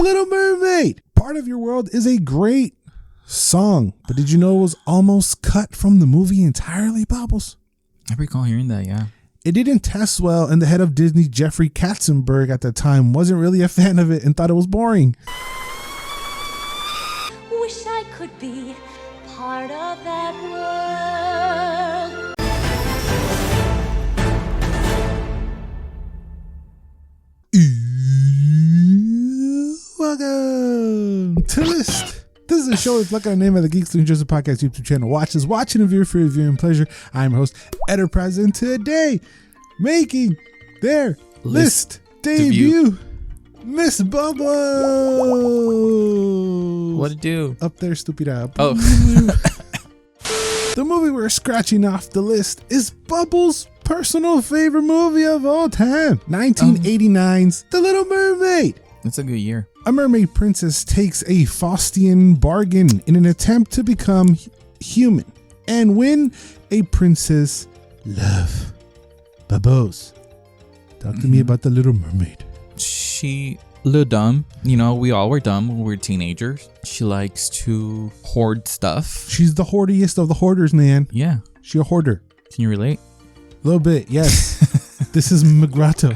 The Little Mermaid. Part of Your World is a great song, but did you know it was almost cut from the movie entirely, Bobbles? I recall hearing that, yeah. It didn't test well, and the head of Disney, Jeffrey Katzenberg, at the time wasn't really a fan of it and thought it was boring. Wish I could be part of that world. Welcome to List. This is a show that's like our name of the Geeks New Jersey Podcast YouTube channel. Watches, watching, and view for your viewing pleasure. I'm your host, Enterprise, and today, making their list debut, Miss Bubble. What'd it do? Up there, stupid up. Oh. The movie we're scratching off the list is Bubbles' personal favorite movie of all time, 1989's The Little Mermaid. It's a good year. A mermaid princess takes a Faustian bargain in an attempt to become human and win a princess love. Bubbles, talk to me about The Little Mermaid. She a little dumb. You know, we all were dumb when we were teenagers. She likes to hoard stuff. She's the hoardiest of the hoarders, man. Yeah. She a hoarder. Can you relate? A little bit, yes. This is Migrato.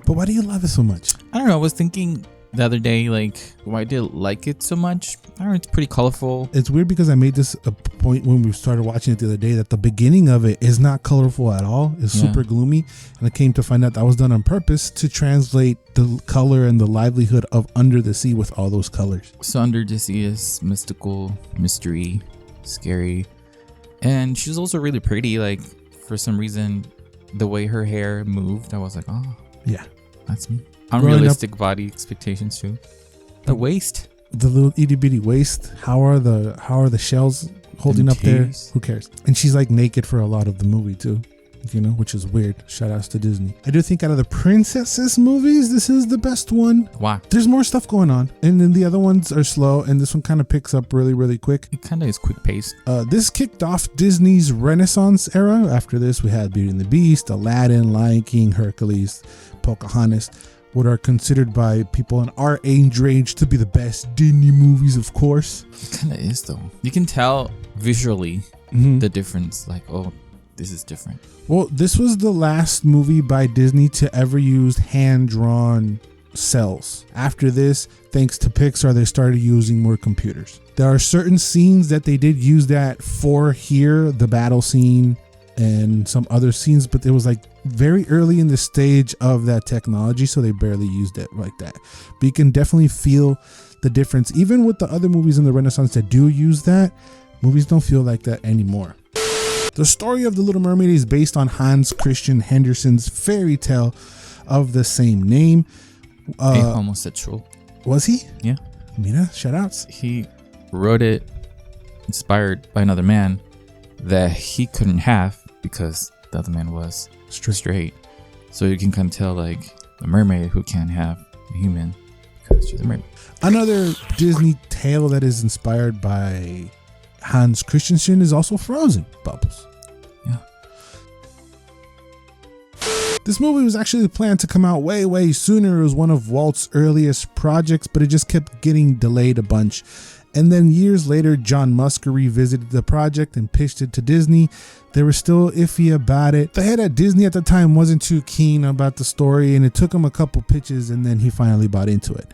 But why do you love it so much? I don't know. I was thinking the other day, like, why did I like it so much? I don't know. It's pretty colorful. It's weird because I made this a point when we started watching it the other day that the beginning of it is not colorful at all. It's super gloomy. And I came to find out that was done on purpose to translate the color and the livelihood of Under the Sea with all those colors. So Under the Sea is mystical, mystery, scary. And she's also really pretty. Like, for some reason, the way her hair moved, I was like, oh. Yeah. That's me. Unrealistic body expectations too. The waist. The little itty bitty waist. How are the shells holding up there? Who cares? And she's like naked for a lot of the movie too. You know, which is weird. Shout outs to Disney. I do think out of the princesses movies, this is the best one. Wow. There's more stuff going on. And then the other ones are slow. And this one kind of picks up really, really quick. It kind of is quick paced. This kicked off Disney's Renaissance era. After this, we had Beauty and the Beast, Aladdin, Lion King, Hercules, Pocahontas. What are considered by people in our age range to be the best Disney movies, of course. It kind of is though. You can tell visually the difference. Like, oh, this is different. Well, this was the last movie by Disney to ever use hand-drawn cells. After this, thanks to Pixar, they started using more computers. There are certain scenes that they did use that for here, the battle scene and some other scenes, but it was like very early in the stage of that technology, so they barely used it like that. But you can definitely feel the difference. Even with the other movies in the Renaissance that do use that, movies don't feel like that anymore. The story of The Little Mermaid is based on Hans Christian Andersen's fairy tale of the same name. A homosexual. Was he? Yeah. Mira, shout outs. He wrote it inspired by another man that he couldn't have because the other man was straight. So you can kind of tell, like, a mermaid who can't have a human because she's a mermaid. Another Disney tale that is inspired by Hans Christensen is also Frozen, Bubbles. Yeah. This movie was actually planned to come out way, way sooner. It was one of Walt's earliest projects, but it just kept getting delayed a bunch. And then years later, John Musker revisited the project and pitched it to Disney. They were still iffy about it. The head at Disney at the time wasn't too keen about the story, and it took him a couple pitches, and then he finally bought into it.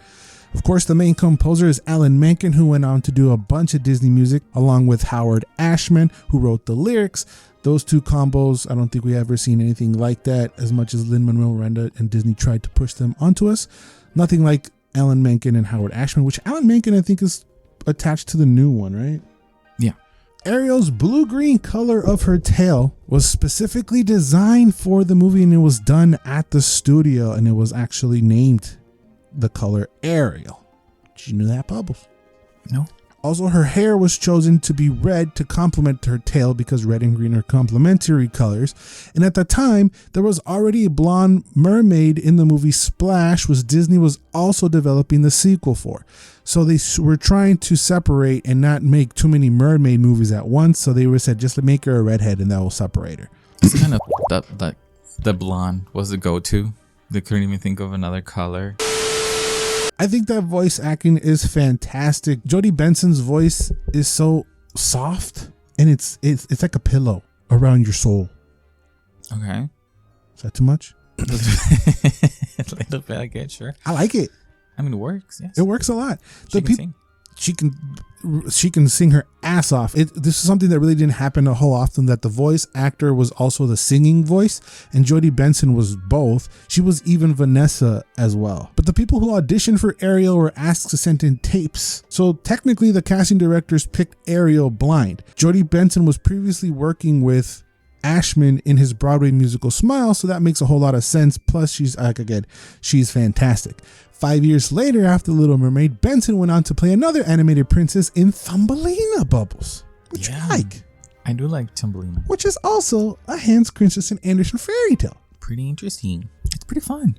Of course, the main composer is Alan Menken, who went on to do a bunch of Disney music, along with Howard Ashman, who wrote the lyrics. Those two combos, I don't think we ever seen anything like that, as much as Lin-Manuel Miranda and Disney tried to push them onto us. Nothing like Alan Menken and Howard Ashman, which Alan Menken, I think, is attached to the new one, right? Yeah. Ariel's blue-green color of her tail was specifically designed for the movie, and it was done at the studio, and it was actually named the color Ariel. Did you know that, Bubbles? No. Also, her hair was chosen to be red to complement her tail because red and green are complementary colors. And at the time, there was already a blonde mermaid in the movie Splash, which Disney was also developing the sequel for. So they were trying to separate and not make too many mermaid movies at once. So they were said, just make her a redhead and that will separate her. It's kind of that the blonde was the go-to. They couldn't even think of another color. I think that voice acting is fantastic. Jodie Benson's voice is so soft, and it's like a pillow around your soul. Okay. Is that too much? A little bit, I guess, sure. I like it. I mean, it works. Yes. It works a lot. She can sing. She can sing her ass off. This is something that really didn't happen a whole often, that the voice actor was also the singing voice, and Jodie Benson was both. She was even Vanessa as well. But the people who auditioned for Ariel were asked to send in tapes. So technically the casting directors picked Ariel blind. Jodie Benson was previously working with Ashman in his Broadway musical Smile, so that makes a whole lot of sense. Plus, she's fantastic. 5 years later, after Little Mermaid, Benson went on to play another animated princess in Thumbelina Bubbles, which I like. I do like Thumbelina, which is also a Hans Christian Andersen fairy tale. Pretty interesting. It's pretty fun.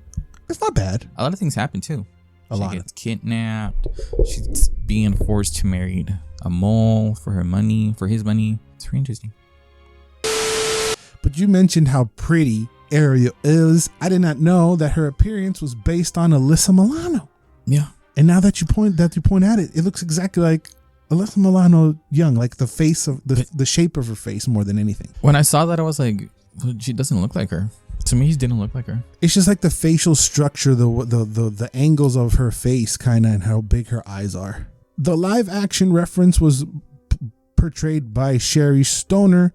It's not bad. A lot of things happen too. She gets kidnapped. She's being forced to marry a mole for his money. It's pretty interesting. But you mentioned how pretty Ariel is. I did not know that her appearance was based on Alyssa Milano. Yeah. And now that you point at it, it looks exactly like Alyssa Milano young, like the face of the shape of her face more than anything. When I saw that, I was like, well, she doesn't look like her. To me, she didn't look like her. It's just like the facial structure, the angles of her face kind of, and how big her eyes are. The live action reference was portrayed by Sherry Stoner,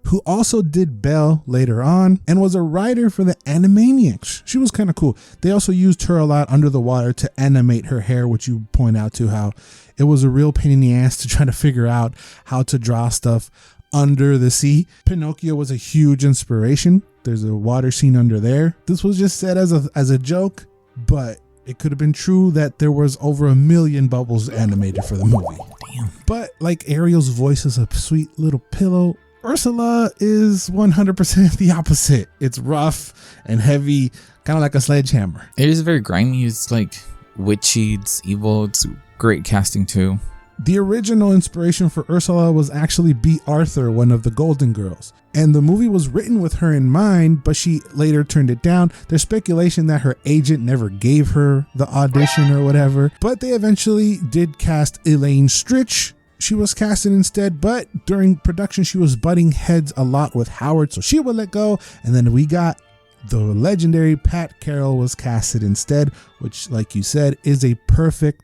who also did Belle later on and was a writer for the Animaniacs. She was kind of cool. They also used her a lot under the water to animate her hair, which you point out to how it was a real pain in the ass to try to figure out how to draw stuff under the sea. Pinocchio was a huge inspiration. There's a water scene under there. This was just said as a joke, but it could have been true that there was over 1 million bubbles animated for the movie. Damn. But like Ariel's voice is a sweet little pillow, Ursula is 100% the opposite. It's rough and heavy, kind of like a sledgehammer. It is very grimy. It's like witchy. It's evil. It's great casting too. The original inspiration for Ursula was actually B. Arthur, one of the Golden Girls. And the movie was written with her in mind, but she later turned it down. There's speculation that her agent never gave her the audition or whatever. But they eventually did cast Elaine Stritch. She was casted instead, but during production, she was butting heads a lot with Howard, so she would let go. And then we got the legendary Pat Carroll was casted instead, which, like you said, is a perfect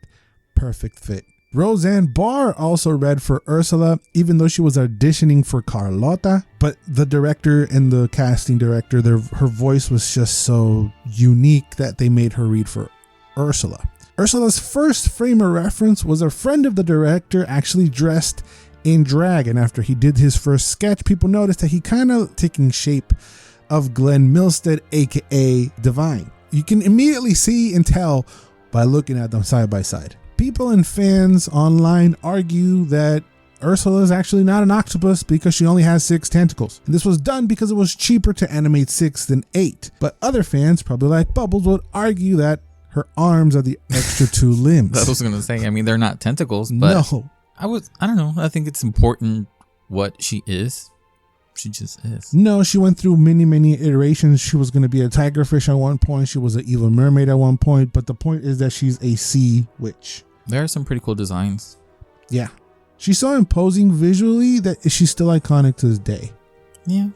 fit. Roseanne Barr also read for Ursula, even though she was auditioning for Carlotta, but the director and the casting director, her voice was just so unique that they made her read for Ursula. Ursula's first frame of reference was a friend of the director actually dressed in drag, and after he did his first sketch, people noticed that he kind of taking shape of Glenn Milstead, aka Divine. You can immediately see and tell by looking at them side by side. People and fans online argue that Ursula is actually not an octopus because she only has 6 tentacles. And this was done because it was cheaper to animate 6 than 8. But other fans, probably like Bubbles, would argue that her arms are the extra 2 limbs. That's what I was gonna say. I mean, they're not tentacles, but no. I don't know. I think it's important what she is. She just is. No, she went through many iterations. She was going to be a tigerfish at one point. She was an evil mermaid at one point. But the point is that she's a sea witch. There are some pretty cool designs. Yeah. She's so imposing visually that she's still iconic to this day. Yeah.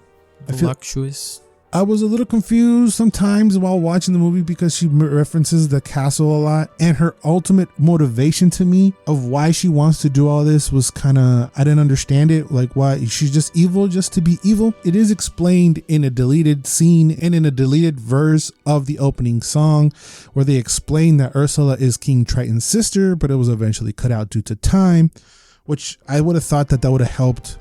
Voluptuous. I was a little confused sometimes while watching the movie because she references the castle a lot, and her ultimate motivation to me of why she wants to do all this was kind of, I didn't understand it. Like, why she's just evil just to be evil. It is explained in a deleted scene and in a deleted verse of the opening song where they explain that Ursula is King Triton's sister, but it was eventually cut out due to time, which I would have thought that would have helped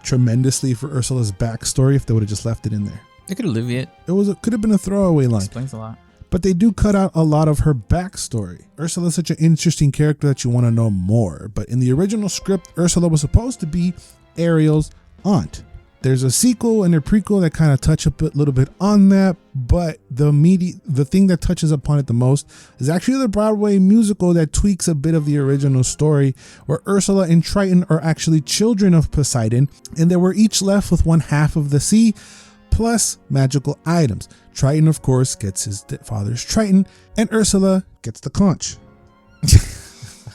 tremendously for Ursula's backstory if they would have just left it in there. They could alleviate. Could have been a throwaway line. Explains a lot. But they do cut out a lot of her backstory. Ursula is such an interesting character that you want to know more. But in the original script, Ursula was supposed to be Ariel's aunt. There's a sequel and a prequel that kind of touch a little bit on that, but the thing that touches upon it the most is actually the Broadway musical that tweaks a bit of the original story, where Ursula and Triton are actually children of Poseidon, and they were each left with one half of the sea, plus magical items. Triton, of course, gets his father's Triton, and Ursula gets the conch.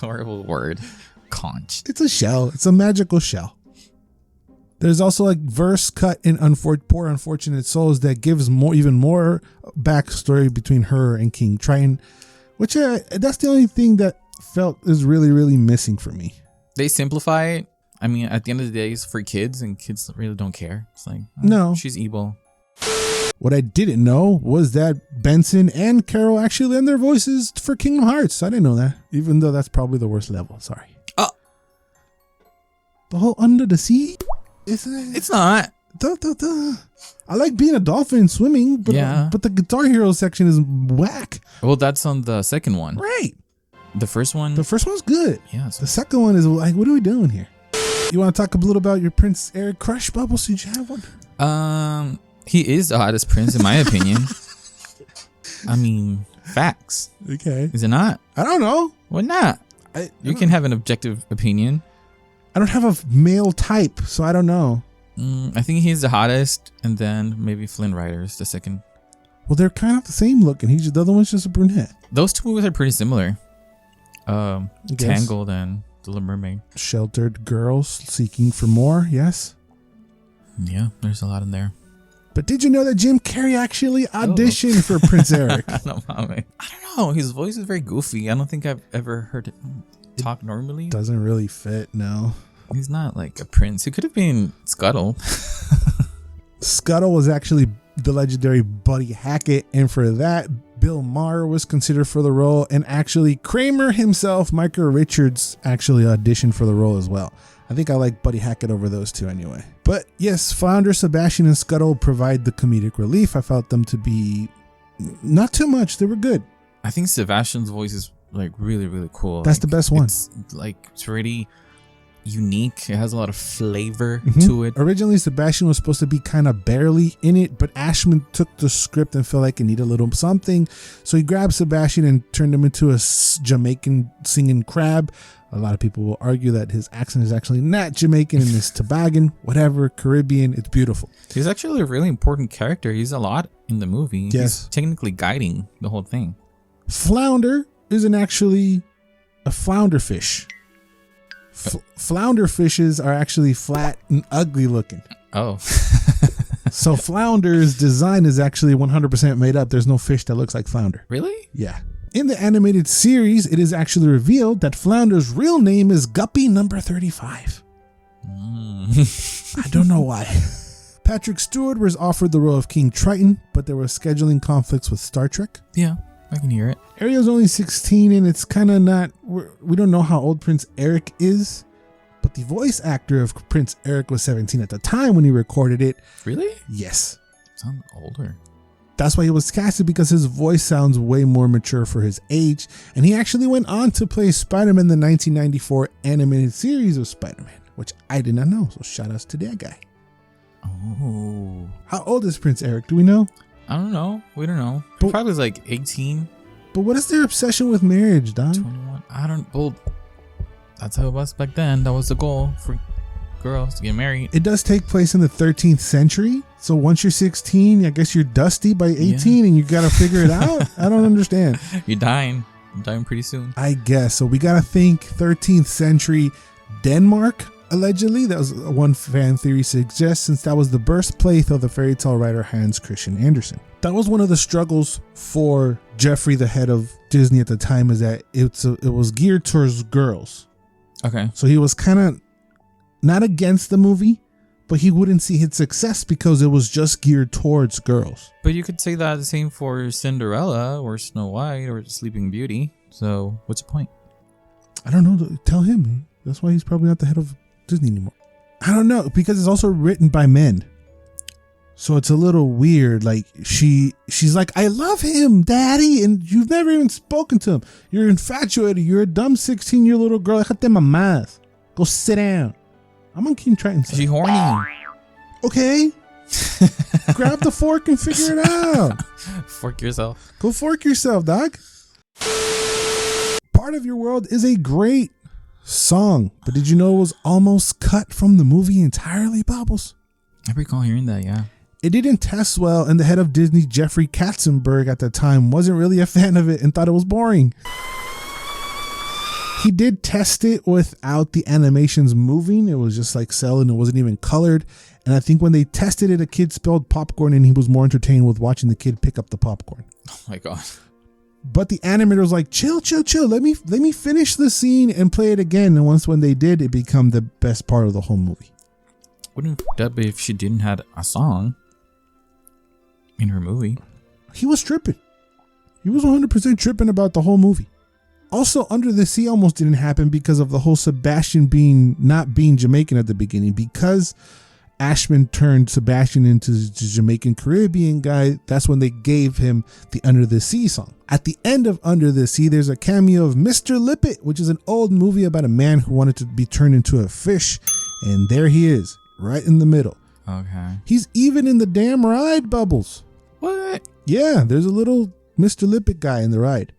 horrible word. Conch. It's a shell. It's a magical shell. There's also like verse cut in Poor Unfortunate Souls that gives even more backstory between her and King Triton, which that's the only thing that felt is really, really missing for me. They simplify it. I mean, at the end of the day, it's for kids, and kids really don't care. It's like, no, she's evil. What I didn't know was that Benson and Carol actually lend their voices for Kingdom Hearts. I didn't know that, even though that's probably the worst level. Sorry. The whole Under the Sea? It's not. I like being a dolphin swimming, but the Guitar Hero section is whack. Well, that's on the second one. Right. The first one? The first one's good. Yeah. The second one is like, what are we doing here? You want to talk a little about your Prince Eric crush, Bubbles? Did you have one? He is the hottest prince, in my opinion. I mean, facts. Okay. Is it not? I don't know. Why not? You can have an objective opinion. I don't have a male type, so I don't know. I think he's the hottest, and then maybe Flynn Rider's the second. Well, they're kind of the same looking. The other one's just a brunette. Those two movies are pretty similar. Tangled and Little Mermaid. Sheltered girls seeking for more, yes? Yeah, there's a lot in there. But did you know that Jim Carrey actually auditioned for Prince Eric? I don't know. His voice is very goofy. I don't think I've ever heard it talk normally. Doesn't really fit, no. He's not like a prince. He could have been Scuttle. Scuttle was actually the legendary Buddy Hackett, and for that, Bill Maher was considered for the role, and actually Kramer himself, Micah Richards, actually auditioned for the role as well. I think I like Buddy Hackett over those two anyway. But yes, Flounder, Sebastian, and Scuttle provide the comedic relief. I felt them to be not too much. They were good. I think Sebastian's voice is like really, really cool. That's like, the best one. It's really unique. It has a lot of flavor to it. Originally, Sebastian was supposed to be kind of barely in it, but Ashman took the script and felt like it needed a little something. So he grabbed Sebastian and turned him into a Jamaican singing crab. A lot of people will argue that his accent is actually not Jamaican and is Tobagan, whatever, Caribbean. It's beautiful. He's actually a really important character. He's a lot in the movie. Yes. He's technically guiding the whole thing. Flounder isn't actually a flounder fish. Flounder fishes are actually flat and ugly looking. Oh. So Flounder's design is actually 100% made up. There's no fish that looks like Flounder. Really? Yeah. In the animated series, it is actually revealed that Flounder's real name is Guppy number 35. I don't know why. Patrick Stewart was offered the role of King Triton, but there were scheduling conflicts with Star Trek. Yeah, I can hear it. Ariel's only 16, and it's kind of not... We don't know how old Prince Eric is, but the voice actor of Prince Eric was 17 at the time when he recorded it. Really? Yes. Sounds older. That's why he was casted, because his voice sounds way more mature for his age. And he actually went on to play Spider-Man in the 1994 animated series of Spider-Man, which I did not know. So shout outs to that guy. Oh. How old is Prince Eric? Do we know? I don't know. We don't know. But, probably like 18. But what is their obsession with marriage, Don? 21. Well, that's how it was back then. That was the goal for girls to get married. It does take place in the 13th century. So once you're 16, I guess you're dusty by 18 and you got to figure it out. I don't understand. You're dying pretty soon. I guess. So we got to think 13th century Denmark, allegedly. That was one fan theory suggests, since that was the birthplace of the fairy tale writer Hans Christian Andersen. That was one of the struggles for Jeffrey, the head of Disney at the time, is that it was geared towards girls. Okay. So he was kind of not against the movie, but he wouldn't see its success because it was just geared towards girls. But you could say that the same for Cinderella or Snow White or Sleeping Beauty. So what's the point? I don't know. Tell him. That's why he's probably not the head of Disney anymore. I don't know, because it's also written by men. So it's a little weird. Like she's like, I love him, daddy. And you've never even spoken to him. You're infatuated. You're a dumb 16-year-old little girl. Déjate mamás. Go sit down. I'm on King Triton's side. She horny. Okay. Grab the fork and figure it out. Fork yourself. Go fork yourself, dog. Part of Your World is a great song, but did you know it was almost cut from the movie entirely, Bobbles? I recall hearing that, yeah. It didn't test well, and the head of Disney, Jeffrey Katzenberg, at the time wasn't really a fan of it and thought it was boring. He did test it without the animations moving. It was just like cell and it wasn't even colored. And I think when they tested it, a kid spilled popcorn and he was more entertained with watching the kid pick up the popcorn. Oh my god. But the animator was like, chill. Let me finish the scene and play it again. And when they did, it became the best part of the whole movie. Wouldn't that be if she didn't have a song in her movie? He was tripping. He was 100% tripping about the whole movie. Also, Under the Sea almost didn't happen because of the whole Sebastian not being Jamaican at the beginning. Because Ashman turned Sebastian into the Jamaican Caribbean guy, that's when they gave him the Under the Sea song. At the end of Under the Sea, there's a cameo of Mr. Lippet, which is an old movie about a man who wanted to be turned into a fish. And there he is, right in the middle. Okay. He's even in the damn ride, Bubbles. What? Yeah, there's a little Mr. Lippet guy in the ride.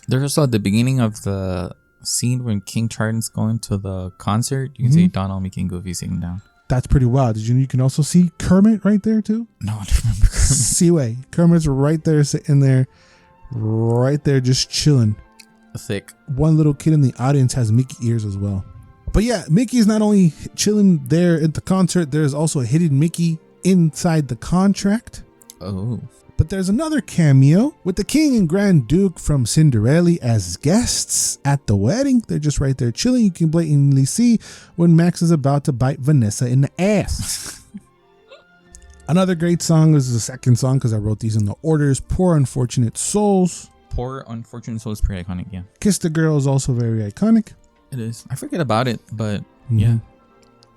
There's also at the beginning of the scene when King Triton's going to the concert. You can see Donald, Mickey, and Goofy sitting down. That's pretty wild. You can also see Kermit right there too? No, I don't remember Kermit. Seaway. Kermit's right there sitting there. Right there just chilling. Thick. One little kid in the audience has Mickey ears as well. But yeah, Mickey's not only chilling there at the concert, there's also a hidden Mickey inside the contract. Oh. But there's another cameo with the King and Grand Duke from Cinderella as guests at the wedding. They're just right there chilling. You can blatantly see when Max is about to bite Vanessa in the ass. Another great song is the second song because I wrote these in the orders. Poor Unfortunate Souls. Poor Unfortunate Souls is pretty iconic, yeah. Kiss the Girl is also very iconic. It is. I forget about it, but yeah.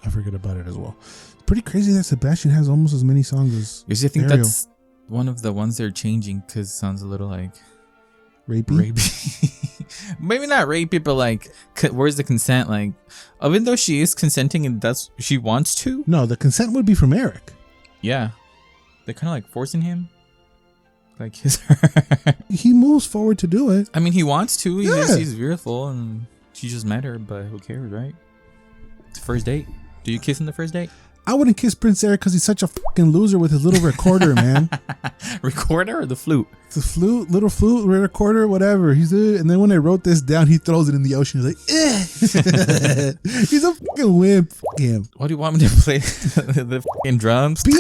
I forget about it as well. It's pretty crazy that Sebastian has almost as many songs as Because I think Ariel. that's one of the ones they're changing because it sounds a little like rapey. Maybe not rapey, but like, where's the consent? Like, even though she is consenting and that's she wants to. No, the consent would be from Eric. Yeah, they're kind of like forcing him. Like his. He moves forward to do it. I mean, he wants to. Yeah. He's beautiful, and she just met her, but who cares, right? It's the first date. Do you kiss on the first date? I wouldn't kiss Prince Eric because he's such a fucking loser with his little recorder, man. Recorder or the flute? The flute, little flute, recorder, whatever. And then when I wrote this down, he throws it in the ocean. He's like, eh. He's a fucking wimp. Fuck him. What do you want me to play? The fucking drums? Be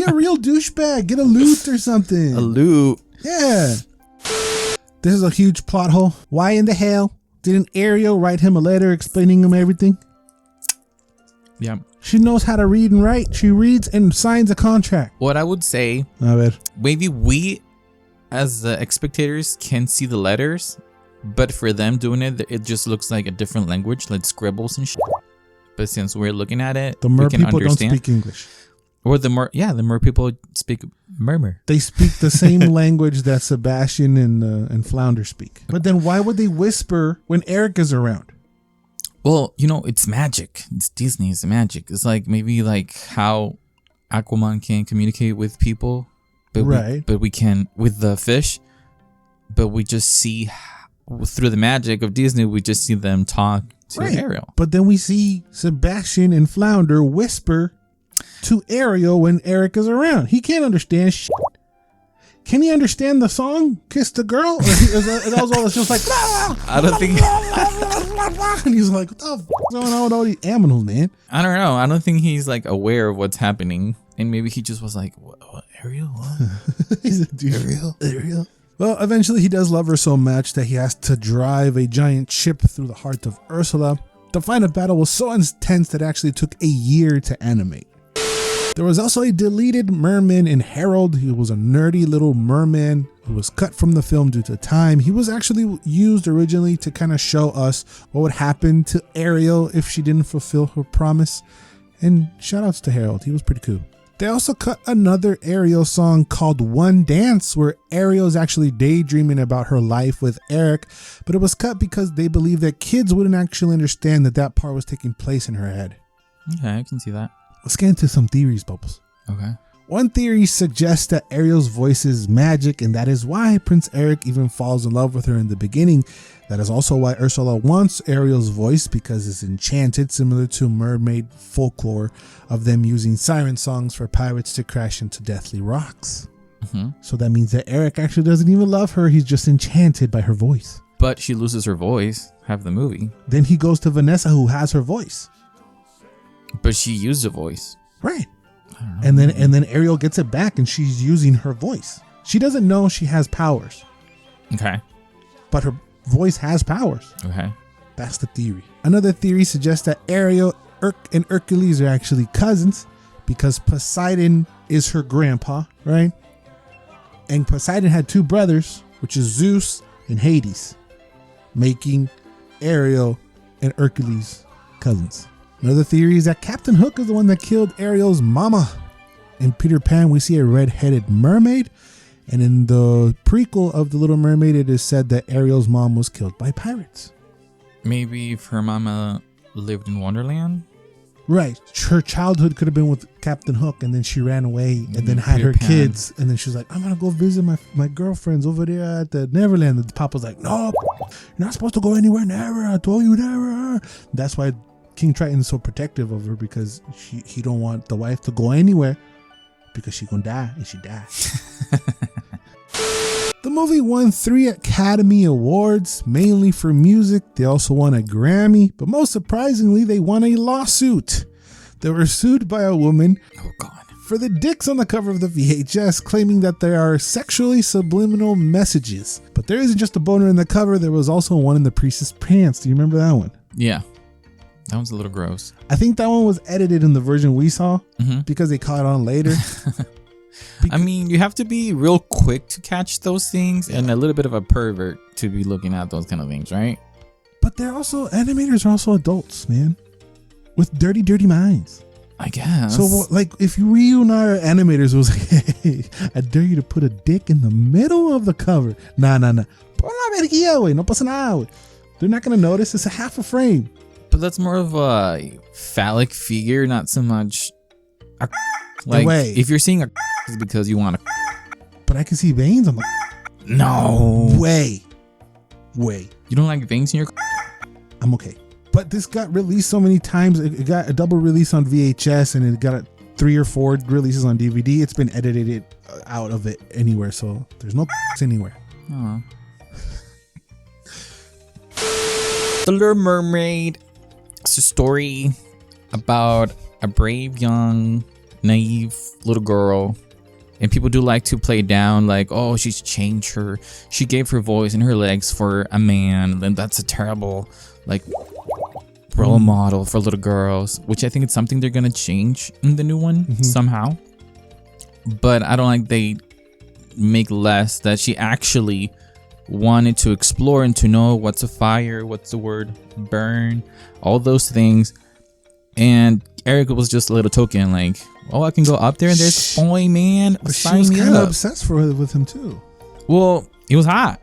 a real douchebag. Get a lute or something. A lute. Yeah. This is a huge plot hole. Why in the hell didn't Ariel write him a letter explaining him everything? Yeah. She knows how to read and write. She reads and signs a contract. What I would say, A ver. maybe we as the spectators can see the letters, but for them doing it, it just looks like a different language, like scribbles and shit. But since we're looking at it, The mer we can people understand. don't speak English. Or the mer people speak murmur. They speak the same language that Sebastian and Flounder speak. But then why would they whisper when Eric is around? Well, you know, it's magic. It's Disney. It's magic. It's like maybe like how Aquaman can communicate with people, but we can with the fish. But we just see through the magic of Disney. We just see them talk to Ariel. But then we see Sebastian and Flounder whisper to Ariel when Eric is around. He can't understand shit. Can he understand the song "Kiss the Girl"? Or it's just like I don't think. and he's like, "What the f is going on with all these animals, man?" I don't know. I don't think he's like aware of what's happening, and maybe he just was like, "What Ariel? What?" He's like, Ariel. Well, eventually he does love her so much that he has to drive a giant ship through the heart of Ursula. The final battle was so intense that it actually took a year to animate. There was also a deleted merman in Harold. He was a nerdy little merman who was cut from the film due to time. He was actually used originally to kind of show us what would happen to Ariel if she didn't fulfill her promise. And shout outs to Harold. He was pretty cool. They also cut another Ariel song called One Dance, where Ariel is actually daydreaming about her life with Eric, but it was cut because they believed that kids wouldn't actually understand that part was taking place in her head. Okay, I can see that. Let's get into some theories, Bubbles. Okay. One theory suggests that Ariel's voice is magic, and that is why Prince Eric even falls in love with her in the beginning. That is also why Ursula wants Ariel's voice, because it's enchanted, similar to mermaid folklore of them using siren songs for pirates to crash into deathly rocks. So that means that Eric actually doesn't even love her. He's just enchanted by her voice. But she loses her voice half the movie. Then he goes to Vanessa, who has her voice. But she used a voice. Right. And then Ariel gets it back and she's using her voice. She doesn't know she has powers. Okay. But her voice has powers. Okay. That's the theory. Another theory suggests that Ariel and Hercules are actually cousins because Poseidon is her grandpa, right? And Poseidon had two brothers, which is Zeus and Hades, making Ariel and Hercules cousins. Another theory is that Captain Hook is the one that killed Ariel's mama. In Peter Pan, we see a red-headed mermaid. And in the prequel of The Little Mermaid, it is said that Ariel's mom was killed by pirates. Maybe if her mama lived in Wonderland? Right. Her childhood could have been with Captain Hook, and then she ran away and then had Peter her Pan. kids. And then she was like, I'm going to go visit my girlfriends over there at the Neverland. And the Papa's like, no, you're not supposed to go anywhere. Never. I told you never. That's why King Triton is so protective of her, because he don't want the wife to go anywhere because she gonna die, and she died. The movie won 3 Academy Awards, mainly for music. They also won a Grammy, but most surprisingly, they won a lawsuit. They were sued by a woman Oh, God. for the dicks on the cover of the VHS, claiming that there are sexually subliminal messages. But there isn't just a boner in the cover, there was also one in the priestess pants. Do you remember that one? Yeah. That one's a little gross. I think that one was edited in the version we saw Mm-hmm. because they caught on later. I mean, you have to be real quick to catch those things and a little bit of a pervert to be looking at those kind of things, right? But animators are also adults, man, with dirty, dirty minds. I guess. So, like, if you and our animators was like, hey, I dare you to put a dick in the middle of the cover. Nah. Pon la verguilla, güey. No pasa nada, güey. They're not going to notice. It's a half a frame. But that's more of a phallic figure, not so much a like, way. if you're seeing a it's because you want a But I can see veins on the no way. You don't like veins in your I'm okay. But this got released so many times. It got a double release on VHS, and it got 3 or 4 releases on DVD. It's been edited out of it anywhere, so there's no anywhere. Oh. The Little Mermaid. It's a story about a brave, young, naive little girl. And people do like to play down like, oh, she's changed her. She gave her voice and her legs for a man. Then that's a terrible, like, role model for little girls. Which I think it's something they're going to change in the new one somehow. But I don't like they make less that she actually wanted to explore and to know what's a fire, what's the word, burn, all those things. And Eric was just a little token like, oh, I can go up there and there's boy, man, But she sign was me kind of up. obsessed with him too. Well, it was hot.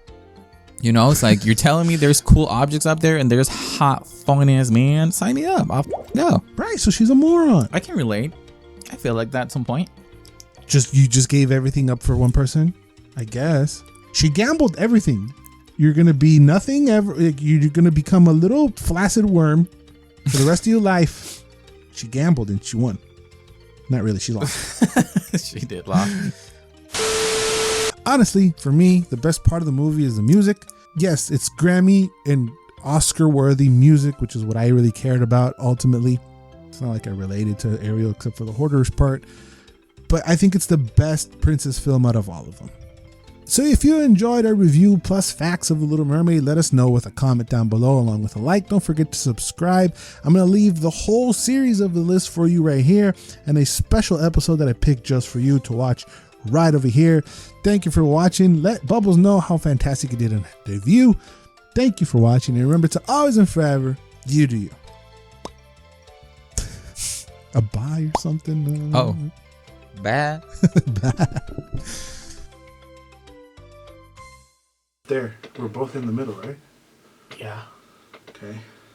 You know, it's like, you're telling me there's cool objects up there and there's hot phone ass man, sign me up. I'll go. Right, so she's a moron. I can relate. I feel like that at some point. You just gave everything up for one person, I guess. She gambled everything. You're gonna be nothing ever. You're gonna become a little flaccid worm for the rest of your life. She gambled and she won. Not really, she lost. She did laugh. Honestly, for me, the best part of the movie is the music. Yes, it's Grammy and Oscar-worthy music, which is what I really cared about ultimately. It's not like I related to Ariel except for the hoarders part. But I think it's the best princess film out of all of them. So if you enjoyed our review plus facts of The Little Mermaid, let us know with a comment down below along with a like. Don't forget to subscribe. I'm going to leave the whole series of the list for you right here and a special episode that I picked just for you to watch right over here. Thank you for watching. Let Bubbles know how fantastic you did in the review. Thank you for watching, and remember to always and forever, you do you. A bye or something? Oh. Bad. Bye. There, we're both in the middle, right? Yeah. Okay.